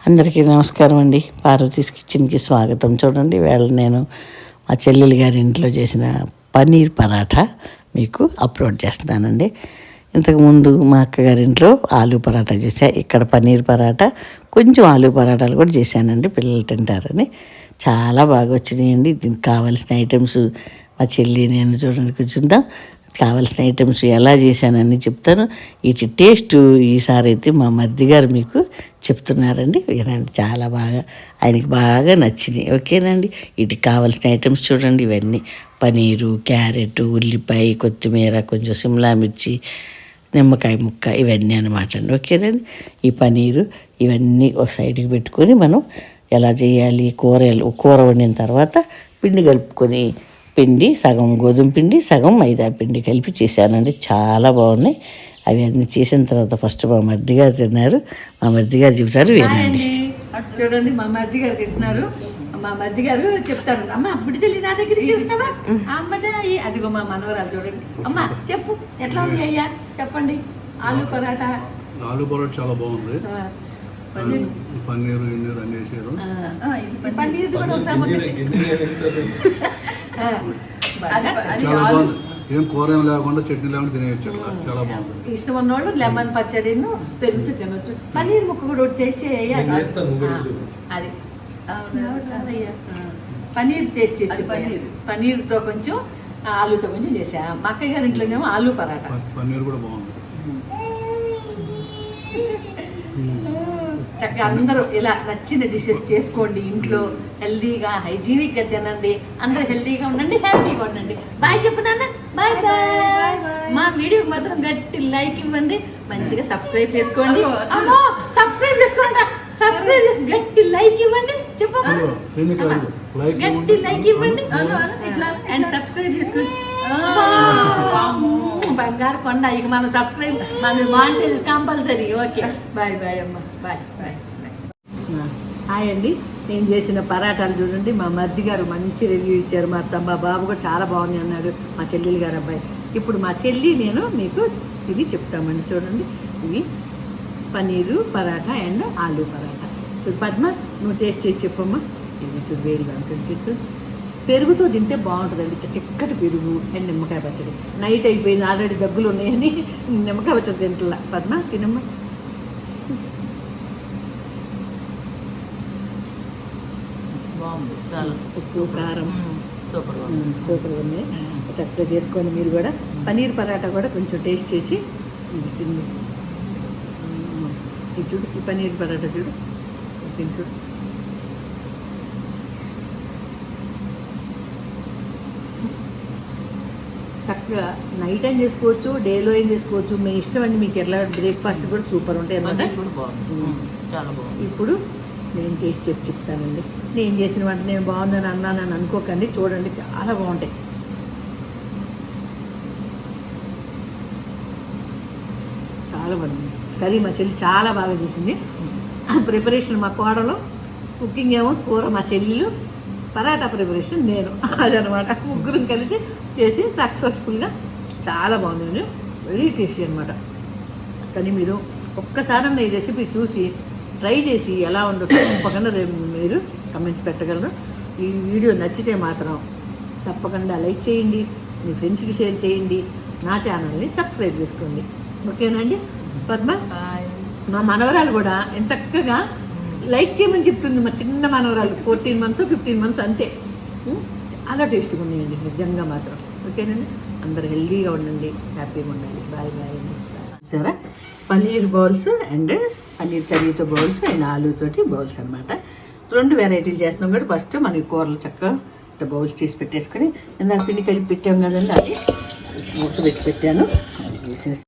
అందరికీ నమస్కారం అండి. పార్వతీస్ కిచెన్కి స్వాగతం. చూడండి, వేళ నేను మా చెల్లెలు గారి ఇంట్లో చేసిన పన్నీర్ పరాఠా మీకు అప్లోడ్ చేస్తున్నానండి. ఇంతకుముందు మా అక్కగారి ఇంట్లో ఆలూ పరాఠా చేశా. ఇక్కడ పన్నీర్ పరాఠా, కొంచెం ఆలూ పరాఠాలు కూడా చేశానండి, పిల్లలు తింటారని. చాలా బాగా వచ్చినాయండి. దీనికి కావాల్సిన ఐటమ్స్ మా చెల్లి నేను చూడండి కూర్చుందాం. కావాల్సిన ఐటమ్స్ ఎలా చేశానని చెప్తాను. వీటి టేస్ట్ ఈసారి అయితే మా మరిది గారు మీకు చెప్తున్నారండి, వినండి. చాలా బాగా ఆయనకి బాగా నచ్చినాయి. ఓకేనండి. వీటికి కావాల్సిన ఐటమ్స్ చూడండి. ఇవన్నీ పనీరు, క్యారెట్, ఉల్లిపాయ, కొత్తిమీర, కొంచెం సిమ్లా మిర్చి, నిమ్మకాయ ముక్క, ఇవన్నీ అనమాట అండి. ఓకేనండి. ఈ పనీరు ఇవన్నీ ఒక సైడ్కి పెట్టుకొని మనం ఎలా చేయాలి, కూర వండిన తర్వాత పిండి కలుపుకొని, పిండి సగం గోధుమ పిండి సగం మైదా పిండి కలిపి చేశానండి. చాలా బాగున్నాయి. అవి అన్నీ చేసిన తర్వాత ఫస్ట్ మా మరిది గారు తిన్నారు. మా మరిది గారు చెబుతారు, వినండి. చూడండి, మా మరిది గారు తింటున్నారు. మా మరిది గారు చెప్తారు, అమ్మ అప్పుడు తెలియదు నా దగ్గరికి చూస్తావా అమ్మదా. అదిగో మా మనవరాలు చూడండి. అమ్మ చెప్పు, ఎట్లా ఉంది అయ్యా చెప్పండి. ఆలూ పరాటా చాలా బాగుంది. పన్నీరు అన్నీ వేసారు. పన్నీర్ కూడా చాలా బాగుంది. ఏం కూర ఏం లేకుండా చట్నీ లేకుండా తినేయచ్చు. చాలా బాగుంది. ఇష్టం ఉన్నోళ్ళు లెమన్ పచ్చడిను పెరుగుతూ తినొచ్చు. పన్నీర్ ముక్క కూడా టేస్ట్ చేయాలి. అది పన్నీర్ టేస్ట్ చేసి పన్నీర్తో కొంచెం ఆలూతో కొంచెం చేసా. మా అక్కయ్య గారి ఇంట్లోనేమో ఆలూ పరాటా. పన్నీర్ కూడా బాగుంది. చక్కగా అందరూ ఇలా నచ్చిన డిషెస్ చేసుకోండి ఇంట్లో. హెల్దీగా హైజీనిక్గా తినండి. అందరూ హెల్దీగా ఉండండి, హ్యాపీగా ఉండండి. బాయ్ చెప్పు నాన్న. Bye bye. మా వీడియోకి మాత్రం గట్టి లైక్ ఇవ్వండి. మంచిగా సబ్స్క్రైబ్ చేసుకోండి. అమ్మో సబ్స్క్రైబ్ చేసుకోండి. సబ్స్క్రైబ్ చేసి గట్టి లైక్ ఇవ్వండి. చెప్పు గట్టి లైక్ ఇవ్వండి అండ్ సబ్స్క్రైబ్ చేసుకోండి. బంగారు కొండ. ఇక మనం సబ్స్క్రైబ్ మన బాగుంటుంది కంపల్సరీ. ఓకే బాయ్ బాయ్ అమ్మ. Bye bye. హాయ్ అండి. నేను చేసిన పరాటాలు చూడండి. మా మరిది గారు మంచి రివ్యూ ఇచ్చారు. మా బాబు కూడా చాలా బాగుంది అన్నాడు, మా చెల్లెలు గారు అబ్బాయి. ఇప్పుడు మా చెల్లి నేను మీకు తిని చెప్తామండి. చూడండి, ఇవి పన్నీరు పరాటా అండ్ ఆలూ పరాటా. చూడు పద్మ, నువ్వు టేస్ట్ చేసి చెప్పమ్మా. ఇది చూడు, వేడిగా ఉంటుంది. చూడు, పెరుగుతో తింటే బాగుంటుందండి. చిక్కటి పెరుగు అండ్ నిమ్మకాయ పచ్చడి. నైట్ అయిపోయింది, ఆల్రెడీ దగ్గులు ఉన్నాయని నిమ్మకాయ పచ్చడి తింటలా. పద్మ తినమ్మా. బాగుంది, చాలా ఉప్పు కారం సూపర్ సూపర్ ఉంది. చక్కగా చేసుకోండి మీరు కూడా. పన్నీర్ పరాటా కూడా కొంచెం టేస్ట్ చేసి తింది. ఇది చూడు, ఈ పన్నీర్ పరాటా చూడు, తిని చూడు. చక్కగా నైట్ ఏం చేసుకోవచ్చు, డేలో ఏం చేసుకోవచ్చు, మీ ఇష్టం అండి. మీకు ఎట్లా బ్రేక్ఫాస్ట్ కూడా సూపర్ ఉంటాయి అన్నమాట. చాలా బాగుంది. ఇప్పుడు నేను టేస్ట్ చేసి చెప్తానండి. నేను చేసిన వంట నేను బాగుందని అన్నానని అనుకోకండి. చూడండి, చాలా బాగుంటాయి. చాలా బాగుంది కర్రీ. మా చెల్లి చాలా బాగా చేసింది. ప్రిపరేషన్ మా కోడలు, కుకింగ్ ఏమో కూర మా చెల్లెలు, పరాటా ప్రిపరేషన్ నేను. అదనమాట, ముగ్గురం కలిసి చేసి సక్సెస్ఫుల్గా చాలా బాగుందండి. వెరీ టేస్టీ అనమాట. కానీ మీరు ఒక్కసారి ఈ రెసిపీ చూసి ట్రై చేసి ఎలా ఉందో తప్పకుండా మీరు కమెంట్స్ పెట్టగలరు. ఈ వీడియో నచ్చితే మాత్రం తప్పకుండా లైక్ చేయండి, మీ ఫ్రెండ్స్కి షేర్ చేయండి, నా ఛానల్ని సబ్స్క్రైబ్ చేసుకోండి. ఓకేనండి. పద్మ, మా మనవరాలు కూడా ఎంత చక్కగా లైక్ చేయమని చెప్తుంది. మా చిన్న మనవరాలు 14 months 15 months అంతే. చాలా టేస్ట్గా ఉన్నాయండి నిజంగా మాత్రం. ఓకేనండి. అందరు హెల్దీగా ఉండండి, హ్యాపీగా ఉండండి. బాయ్ బాయ్ అండి. సరే, పన్నీర్ బౌల్స్ అండ్ పన్నీర్ కర్రీతో బౌల్స్ అండ్ ఆలూతోటి బౌల్స్ అనమాట. 2 వెరైటీలు చేస్తున్నాం కూడా. ఫస్ట్ మనకి కూరలు చక్కగా ఇట్లా బౌల్స్ చేసి పెట్టేసుకొని, ఇందాక పిండి కలిపి పెట్టాము కదండి, అది మూత పెట్టి పెట్టాను. అది వేసేసి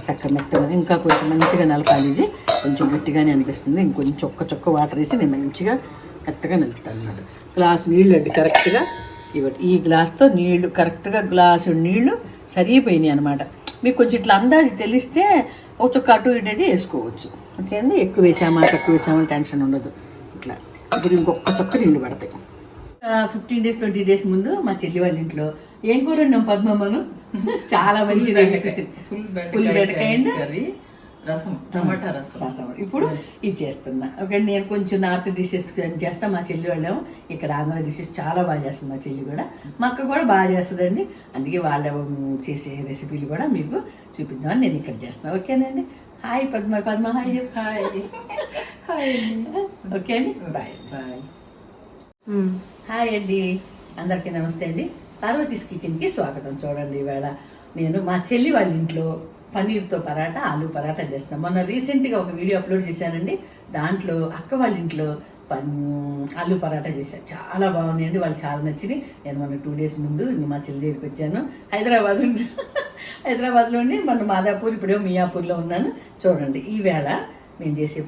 చక్కగా మెత్తగా ఇంకా కొంచెం మంచిగా నలపాలి. ఇది కొంచెం గట్టిగానే అనిపిస్తుంది. ఇంకొంచెం చొక్క వాటర్ వేసి నేను మంచిగా మెత్తగా నలుపుతాను అన్నమాట. గ్లాస్ నీళ్ళు అండి కరెక్ట్గా ఇవ్వండి. ఈ గ్లాస్తో నీళ్లు కరెక్ట్గా గ్లాసు నీళ్లు సరిపోయినాయి అనమాట. మీకు కొంచెం ఇట్లా అందాజు తెలిస్తే ఒక చొక్క అటు ఇటు వేసుకోవచ్చు. ఓకే అండి. ఎక్కువ వేసామా తక్కువ వేసామా టెన్షన్ ఉండదు. ఇట్లా ఇప్పుడు ఇంకొక చొక్క నీళ్ళు పడతాయి. 15 days 20 days ముందు మా చెల్లి వాళ్ళ ఇంట్లో ఏం కూర వండాం పద్మమ్మను. చాలా మంచి ఫుల్ బెండకాయ రసం, టమాటా రసం. ఇప్పుడు ఇది చేస్తున్నా. ఓకే, నేను కొంచెం నార్త్ డిషెస్ చేస్తా. మా చెల్లి వాళ్ళేమో ఇక్కడ ఆంధ్ర డిషెస్ చాలా బాగా చేస్తుంది. మా చెల్లి కూడా, మా అక్క కూడా బాగా చేస్తుందండి. అందుకే వాళ్ళ చేసే రెసిపీలు కూడా మీకు చూపిద్దామని నేను ఇక్కడ చేస్తాను. ఓకేనండి. Hi Padma. Hi hi hi. Okay అండి, బాయ్ బాయ్. హాయ్ అండి, అందరికీ నమస్తే అండి. పార్వతీస్ కిచెన్కి స్వాగతం. చూడండి, ఈవేళ నేను మా చెల్లి వాళ్ళ ఇంట్లో పన్నీర్తో పరాటా, ఆలు పరాటా చేస్తాను. మొన్న రీసెంట్గా ఒక వీడియో అప్లోడ్ చేశానండి. దాంట్లో అక్క వాళ్ళ ఇంట్లో ఆలు పరాటా చేశాను. చాలా బాగున్నాయండి, వాళ్ళు చాలా నచ్చింది. నేను మొన్న 2 days ముందు మా చెల్లి దగ్గరికి వచ్చాను. హైదరాబాద్లోనే మొన్న మాదాపూర్, ఇప్పుడేమో మియాపూర్లో ఉన్నాను. చూడండి, ఈవేళ మేము చేసే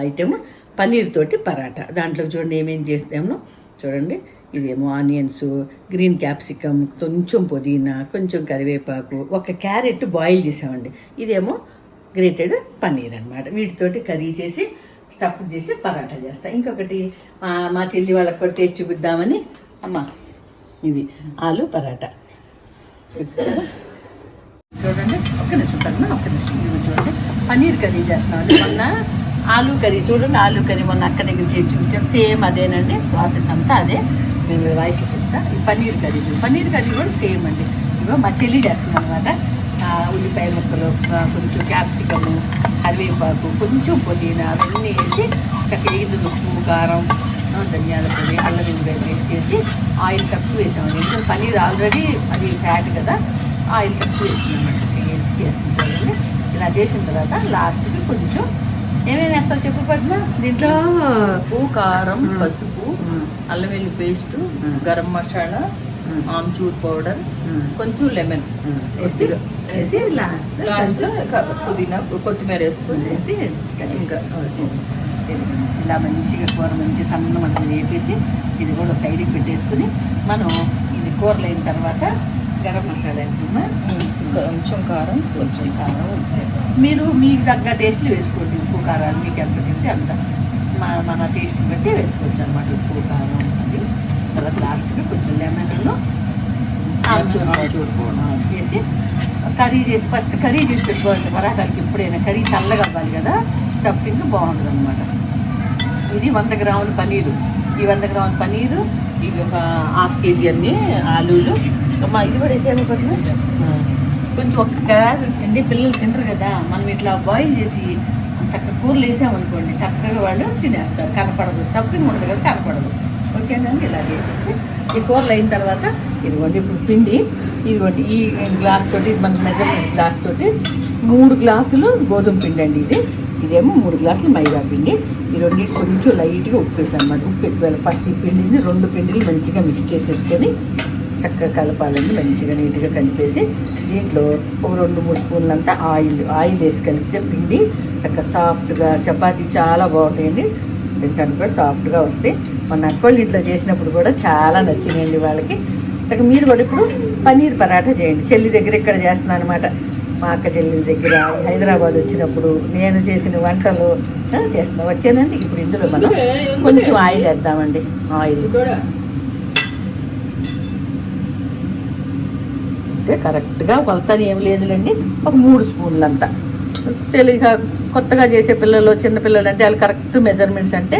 ఐటెం పన్నీర్ తోటి పరాటా. దాంట్లో చూడండి ఏమేమి చేస్తామో చూడండి. ఇదేమో ఆనియన్స్, గ్రీన్ క్యాప్సికమ్, కొంచెం పుదీనా, కొంచెం కరివేపాకు, ఒక క్యారెట్ బాయిల్ చేసామండి. ఇదేమో గ్రేటెడ్ పన్నీర్ అనమాట. వీటితోటి కర్రీ చేసి స్టఫ్ చేసి పరాటా చేస్తా. ఇంకొకటి మా చెల్లి వాళ్ళకి కూడా టేస్ట్ చూపిద్దామని అమ్మ, ఇది ఆలు పరాటా. చూడండి, ఒక్క నిమిషం చూడండి, పన్నీర్ కర్రీ చేస్తున్నామండి. మొన్న ఆలు కర్రీ చూడండి, ఆలు కర్రీ మొన్న అక్క దగ్గర చేసి చూపించాను. సేమ్ అదేనండి, ప్రాసెస్ అంతా అదే. నేను వాయిస్లో చెప్తా. ఈ పన్నీర్ కర్రీ కూడా సేమ్ అండి. ఇగో మా చెల్లి చేస్తుంది అనమాట. ఉల్లిపాయ ముక్కలు, కొంచెం క్యాప్సికము, కరివేపాకు, కొంచెం పుదీనా అవన్నీ వేసి చక్కగా ఉప్పు, కారం, ధనియాల పొడి, అల్లం వెల్లుల్లి పేస్ట్ చేసి ఆయిల్ తక్కువ వేసామండి. ఎందుకంటే పన్నీర్ ఆల్రెడీ అది ఫ్యాట్ కదా, ఆయిల్ తక్కువ వేసిందన్నమాట. వేసి చేస్తుంది చూడండి. ఇలా చేసిన తర్వాత లాస్ట్కి కొంచెం ఏమేమి వేస్తావు చెప్పు పద్మ? దీంట్లో ఉప్పు, కారం, పసుపు, అల్లం వెల్లుల్లి పేస్ట్, గరం మసాలా, ఆమ్చూర్ పౌడర్, కొంచెం లెమన్ వేసి లాస్ట్లో పుదీనా, కొత్తిమీర వేసుకొని వేసి ఇంకా ఇలా మంచిగా కూర మంచి సన్న మనం వేసేసి ఇది కూడా సైడ్కి పెట్టేసుకుని మనం ఇది కూరలు అయిన తర్వాత గరం మసాలా వేసుకున్నా, కొంచెం కారం మీరు మీకు తగ్గ టేస్ట్లు వేసుకోండి. ఉప్పు కారాలు మీకు ఎంత తింటే అంత మన టేస్ట్ బట్టి వేసుకోవచ్చు అనమాట. ఉప్పు కారం అది. తర్వాత లాస్ట్కి కొంచెం లెమన్లో వేసి కర్రీ చేసి ఫస్ట్ కర్రీ చేసి పెట్టుకోవాలి. పరాటాలకి ఎప్పుడైనా కర్రీ చల్లగా అవ్వాలి కదా, స్టఫింగ్ బాగుంటుంది అనమాట. ఇది 100 grams పన్నీరు. ఈ 100 grams పన్నీరు, ఇవి ఒక 1/2 kg అన్ని ఆలూలు. ఇది కూడా వేసేమో కొంచెం ఒక్క అండి, పిల్లలు తింటారు కదా. మనం ఇట్లా బాయిల్ చేసి చక్కగా కూరలు వేసామనుకోండి, చక్కగా వాళ్ళు తినేస్తారు. కనపడదు, స్టఫింగ్ ఉంటుంది కదా, కనపడదు. ఓకేనండి, ఇలా చేసేసి ఈ కూరలు అయిన తర్వాత ఇదిగోండి ఇప్పుడు పిండి. ఇదిగోండి ఈ గ్లాస్ తోటి, మన మెజర్మెంట్ గ్లాస్ తోటి 3 glasses గోధుమ పిండి అండి. ఇదేమో 3 glasses మైదా పిండి. ఈ రెండింటి కొంచెం లైట్గా ఉప్పు వేసాం అన్నమాట. ఉప్పు ఎక్కువ. ఫస్ట్ ఈ పిండిని 2 పిండిలు మంచిగా మిక్స్ చేసేసుకొని చక్కగా కలపాలండి. మంచిగా నీట్గా కలిపేసి దీంట్లో ఒక 2-3 స్పూన్లంతా ఆయిల్ వేసి కలిపితే పిండి చక్కగా సాఫ్ట్గా, చపాతీ చాలా బాగుంటాయండి. తింటానికి కూడా సాఫ్ట్గా వస్తాయి. మన అక్కోళ్ళ ఇంట్లో చేసినప్పుడు కూడా చాలా నచ్చిందండి వాళ్ళకి. చక్కగా మీరు కూడా ఇప్పుడు పన్నీర్ పరాటా చేయండి. చెల్లి దగ్గర ఇక్కడ చేస్తున్నాను అనమాట. మా అక్క చెల్లి దగ్గర హైదరాబాద్ వచ్చినప్పుడు నేను చేసిన వంటలు చేస్తున్నాం. వచ్చానండి. ఇప్పుడు ఇందులో మనం కొంచెం ఆయిల్ వేద్దామండి. ఆయిల్ అంటే కరెక్ట్గా కొలతని ఏం లేదులేండి, ఒక 3 స్పూన్లంతా. తెలియక కొత్తగా చేసే పిల్లలు, చిన్నపిల్లలు అంటే వాళ్ళు కరెక్ట్ మెజర్మెంట్స్ అంటే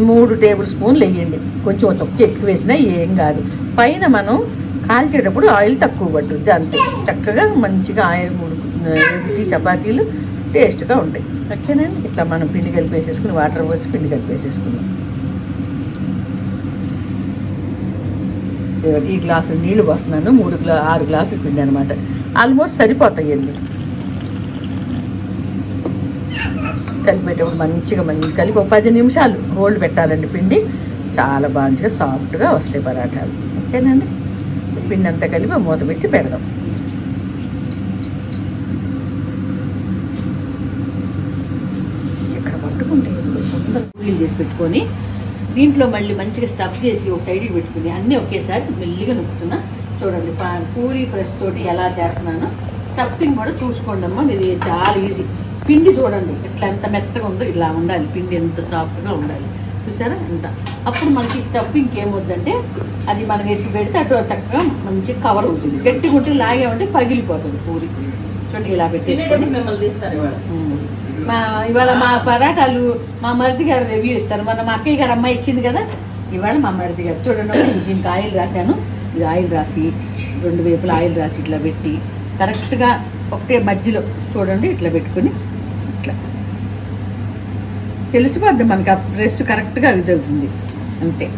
3 tablespoons వేయండి. కొంచెం చొక్క ఎక్కువ వేసినా ఏం కాదు. పైన మనం కాల్చేటప్పుడు ఆయిల్ తక్కువ పట్టుద్ది అంతే. చక్కగా మంచిగా ఆయిల్ ఉడికి చపాతీలు టేస్ట్గా ఉంటాయి. ఓకేనండి. ఇట్లా మనం పిండి కలిపేసేసుకుని వాటర్ పోసి పిండి కలిపేసేసుకున్నాం. ఈ గ్లాసులు నీళ్ళు పోస్తున్నాను. 6 glasses పిండి అనమాట. ఆల్మోస్ట్ సరిపోతాయండి. కలిపేటప్పుడు మంచిగా కలిపి 10 నిమిషాలు హోల్డ్ పెట్టాలండి. పిండి చాలా మంచిగా సాఫ్ట్గా వస్తాయి పరాటాలు. ఓకేనండి. పిండి అంతా కలిపి మూత పెట్టి పెడదాం. ఇక్కడ పట్టుకుంటే పూరీలు చేసి పెట్టుకొని దీంట్లో మళ్ళీ మంచిగా స్టఫ్ చేసి ఒక సైడ్కి పెట్టుకుని అన్నీ ఒకేసారి మెల్లిగా నొక్కుతున్నా. చూడండి పూరీ ప్రెస్ తోటి ఎలా చేస్తున్నానో. స్టఫింగ్ కూడా చూసుకోండి అమ్మా, ఇది చాలా ఈజీ. పిండి చూడండి ఎట్లా ఎంత మెత్తగా ఉందో, ఇలా ఉండాలి పిండి, ఎంత సాఫ్ట్గా ఉండాలి. చూసారా ఎంత. అప్పుడు మనకి స్టఫింగ్ ఏమవుతుందంటే అది మనం ఎట్టు పెడితే అటు చక్కగా మంచి కవర్ అవుతుంది. గట్టిగా ఉంటే లాగామంటే పగిలిపోతుంది పూరి. చూడండి ఇలా పెట్టేసుకొని మిమ్మల్ని తీస్తారు ఇవాళ. ఇవాళ మా పరాటాలు మా మరిది గారు రివ్యూ ఇస్తారు. మన మా అక్కయ్య గారు అమ్మాయి ఇచ్చింది కదా, ఇవాళ మా మరిది గారు చూడండి. దీనికి ఆయిల్ రాశాను. ఇది ఆయిల్ రాసి 2 వైపులా ఆయిల్ రాసి ఇట్లా పెట్టి కరెక్ట్గా ఒకటే మధ్యలో చూడండి ఇట్లా పెట్టుకొని ఇట్లా తెలిసిపోద్ది మనకి ఆ ప్రెస్ కరెక్ట్గా అవుతుంది అంతే.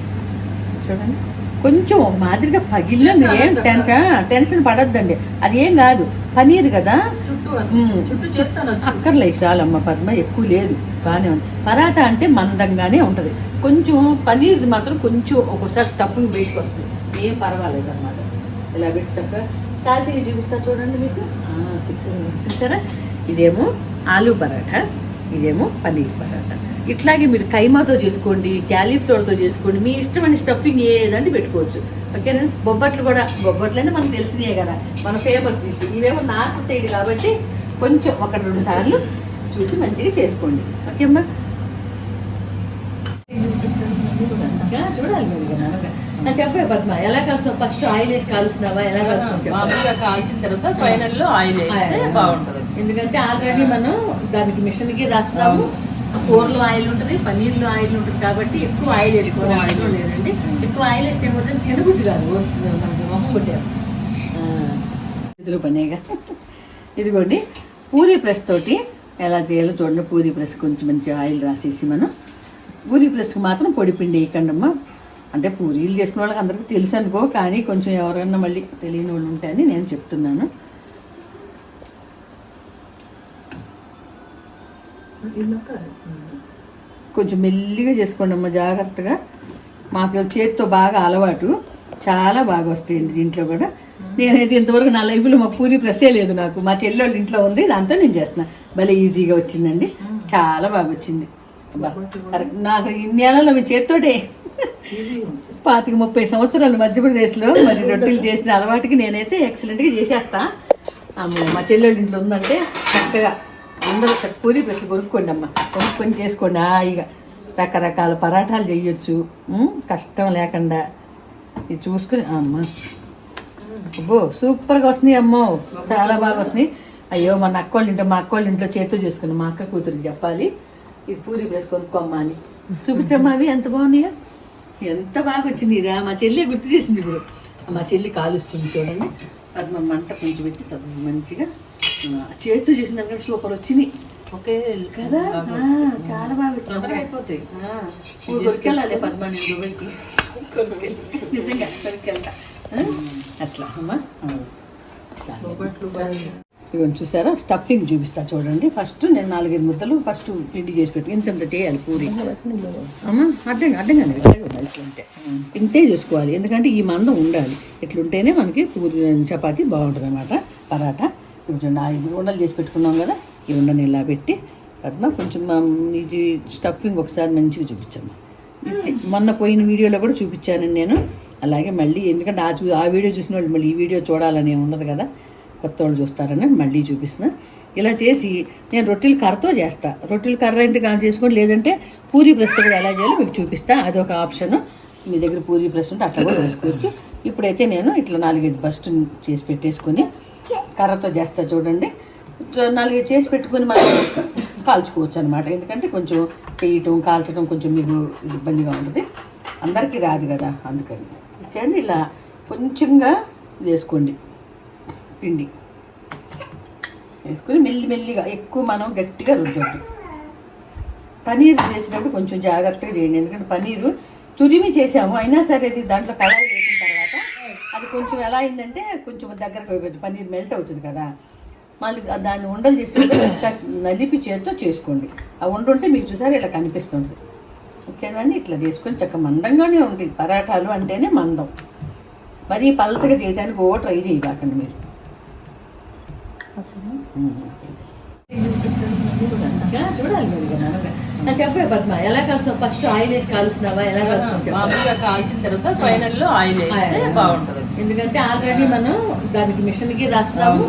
చూడండి కొంచెం ఒక మాదిరిగా పగిలిన ఏం టెన్షన్ పడొద్దండి, అది ఏం కాదు. పనీర్ కదా, చుట్టూ చేస్తాను. అక్కర్లేదు చాలమ్మ పద్మ, ఎక్కువ లేదు, బాగానే ఉంది. పరాటా అంటే మందంగానే ఉంటుంది. కొంచెం పనీర్ మాత్రం కొంచెం ఒక్కోసారి స్టఫింగ్ బయటకు వస్తుంది, ఏం పర్వాలేదు అన్నమాట. ఇలా పెట్టి చక్కగా కాల్చి చూపిస్తా చూడండి మీకు. చూసారా, ఇదేమో ఆలూ పరాటా, ఇదేమో పనీర్ పరాటా. ఇట్లాగే మీరు కైమాతో చేసుకోండి, క్యాలీఫ్లవర్తో చేసుకోండి, మీ ఇష్టమైన స్టఫింగ్ ఏదంటే పెట్టుకోవచ్చు. ఓకేనా. బొబ్బట్లు కూడా, బొబ్బట్లనే మనకు తెలిసినాయే కదా, మన ఫేమస్ డిష్. ఇవేమో నార్త్ సైడ్ కాబట్టి కొంచెం 1-2 సార్లు చూసి మంచిగా చేసుకోండి. ఓకే అమ్మా. చూడాలి మీరు చెప్పే పద్మ, ఎలా కలుస్తావు? ఫస్ట్ ఆయిల్ వేసి కాలుస్తున్నావా, ఎలా కలుస్తున్నావు? మామూలుగా కాల్చిన తర్వాత ఫైనల్ లో ఆయిల్ వేస్తే బాగుంటది. ఎందుకంటే ఆల్రెడీ మనం దానికి మిషన్కి రాస్తున్నాము. కూరలో ఆయిల్ ఉంటుంది, పన్నీర్లో ఆయిల్ ఉంటుంది కాబట్టి ఎక్కువ ఆయిల్ వేసుకోవాలి. ఆయిల్ లేదండి, ఎక్కువ ఆయిల్ వేస్తే ఏమవుతుంది, తినబుద్ధి కాదు, మనకి మొహం కొట్టేస్తాం. ఇదిలో పనేగా. ఇదిగోండి పూరీ ప్రెస్ తోటి ఎలా చేయాలో చూడండి. పూరీ ప్రెస్ కొంచెం మంచి ఆయిల్ రాసేసి మనం పూరీ ప్రెస్కి మాత్రం పొడి పిండి వేయకండమ్మా. అంటే పూరీలు చేసుకునే వాళ్ళకి అందరికీ తెలుసు అనుకో, కానీ కొంచెం ఎవరైనా మళ్ళీ తెలియని వాళ్ళు ఉంటాయని నేను చెప్తున్నాను. కొంచెం మెల్లిగా చేసుకోండి అమ్మ, జాగ్రత్తగా. మాకు చేతితో బాగా అలవాటు, చాలా బాగా వస్తాయండి దీంట్లో కూడా. నేనైతే ఇంతవరకు నా లైఫ్లో మా పూరి ప్రెస్సే లేదు నాకు. మా చెల్లి వాళ్ళ ఇంట్లో ఉంది, దాంతో నేను చేస్తున్నా. భలే ఈజీగా వచ్చిందండి, చాలా బాగా వచ్చింది. నాకు ఇన్ని ఏళ్ళలో మీ చేతితోటే 25-30 సంవత్సరాలు మధ్యప్రదేశ్లో మరి రొట్టెలు చేసిన అలవాటుకి నేనైతే ఎక్సలెంట్గా చేసేస్తా. అమ్మో, మా చెల్లి వాళ్ళ ఇంట్లో ఉందంటే చక్కగా అందరూ పూరీ ప్రెస్లు కొనుక్కోండి అమ్మ, కొనుక్కొని చేసుకోండి. హాయిగా రకరకాల పరాటాలు చేయొచ్చు కష్టం లేకుండా. ఇది చూసుకుని అమ్మ, అబ్బో సూపర్గా వస్తున్నాయి అమ్మో, చాలా బాగా వస్తున్నాయి. అయ్యో మా అక్క వాళ్ళ ఇంట్లో చేతితో చేసుకుని మా అక్క కూతురికి చెప్పాలి, ఇది పూరీ ప్రెస్ కొనుక్కోమ్మా అని. చూపించమ్మా అవి ఎంత బాగున్నాయో, ఎంత బాగా వచ్చింది. ఇదా మా చెల్లి గుర్తు చేసింది ఇప్పుడు. మా చెల్లి కాలుస్తుంది చూడండి. అది మా మంట కొంచెం పెట్టి మంచిగా చేతితో చేసిన దానికంటే సూపర్ వచ్చింది. ఓకే కదా, చాలా బాగా వచ్చింది. అయిపోతాయి. కొనుక్కెళ్ళాలి పద్మ, నేను దుబాయ్కి నిజంగా కొనుక్కెళ్తా అట్లా అమ్మా. ఇవన్నీ చూసారా, స్టఫింగ్ చూపిస్తా చూడండి. ఫస్ట్ నేను 4-5 ముద్దలు ఫస్ట్ పిండి చేసి పెట్టి ఇంత చేయాలి పూరి అమ్మ. అర్థం కానీ ఇట్లుంటే ఇంతే చూసుకోవాలి, ఎందుకంటే ఈ మందం ఉండాలి. ఇట్లుంటేనే మనకి పూరి చపాతీ బాగుంటుంది అన్నమాట. పరాటా కొంచెం 5 ఉండలు చేసి పెట్టుకున్నాం కదా, ఈ ఉండని ఇలా పెట్టి పద్మ కొంచెం ఇది స్టఫింగ్ ఒకసారి మంచిగా చూపించాము. మొన్న పోయిన వీడియోలో కూడా చూపించాను నేను. అలాగే మళ్ళీ, ఎందుకంటే ఆ వీడియో చూసిన వాళ్ళు మళ్ళీ ఈ వీడియో చూడాలని ఉండదు కదా, కొత్త వాళ్ళు చూస్తారని మళ్ళీ చూపిస్తున్నా. ఇలా చేసి నేను రొట్టెలు కర్రతో చేస్తా. రొట్టెలు కర్ర అంటే కానీ చేసుకోండి, లేదంటే పూరీ ప్రెస్తో కూడా ఎలా చేయాలో మీకు చూపిస్తా. అదొక ఆప్షన్. మీ దగ్గర పూరీ ప్రెస్ ఉంటే అట్లా కూడా చేసుకోవచ్చు. ఇప్పుడైతే నేను ఇట్లా 4-5 బస్ట్ చేసి పెట్టేసుకొని కర్రతో చేస్తా చూడండి. 4-5 చేసి పెట్టుకొని మనం కాల్చుకోవచ్చు అనమాట. ఎందుకంటే కొంచెం చేయటం కాల్చడం కొంచెం మీకు ఇబ్బందిగా ఉంటుంది, అందరికీ రాదు కదా, అందుకని. ఓకే అండి, ఇలా కొంచెంగా వేసుకోండి పిండి వేసుకొని మెల్లిమెల్లిగా, ఎక్కువ మనం గట్టిగా రుద్దొద్దు. పనీర్ చేసేటప్పుడు కొంచెం జాగ్రత్తగా చేయండి, ఎందుకంటే పనీరు తురిమి చేసాము అయినా సరే అది దాంట్లో కడాయి వేసిన తర్వాత అది కొంచెం ఎలా అయిందంటే కొంచెం దగ్గరకు అయిపోతుంది, పనీర్ మెల్ట్ అవుతుంది కదా. మళ్ళీ దాన్ని ఉండలు చేసి నలిపి చేతితో చేసుకోండి. ఆ ఉంటే మీకు చూసారు ఇలా కనిపిస్తుంది. ఓకేనండి, ఇట్లా చేసుకొని చక్కగా మందంగానే ఉంటుంది. పరాటాలు అంటేనే మందం, మరీ పలచగా చేయడానికి ట్రై చేయబాకండి మీరు. చూడాలి మీరు చెప్పే పద్మ, ఎలా కలుస్తావు? ఫస్ట్ ఆయిల్ వేసి కాలుస్తున్నావా, ఎలా కలుస్తున్నావు? మామూలుగా కాల్చిన తర్వాత ఫైనల్ లో ఆయిల్ వేస్తే బాగుంటది. ఎందుకంటే ఆల్రెడీ మనం దానికి మిషన్కి రాస్తున్నాము.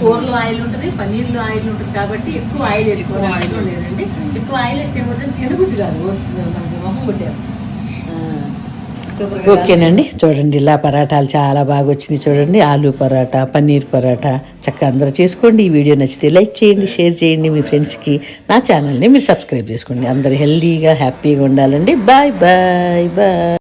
కూరలో ఆయిల్ ఉంటుంది, పన్నీర్లో ఆయిల్ ఉంటుంది కాబట్టి ఎక్కువ ఆయిల్ వేసుకోవాలి. ఆయిల్ లేదండి, ఎక్కువ ఆయిల్ వేస్తే ఏమవుతుంది, తినబుద్ధి కాదు, మనకి మొహం కొట్టేస్తాం. సూపర్గా ఓకేనండి, చూడండి ఇలా పరాటాలు చాలా బాగా వచ్చినాయి. చూడండి, ఆలూ పరాటా, పన్నీర్ పరాటా చక్కగా అందరూ చేసుకోండి. ఈ వీడియో నచ్చితే లైక్ చేయండి, షేర్ చేయండి మీ ఫ్రెండ్స్కి. నా ఛానల్ని మీరు సబ్స్క్రైబ్ చేసుకోండి. అందరూ హెల్దీగా హ్యాపీగా ఉండాలండి. Bye bye bye.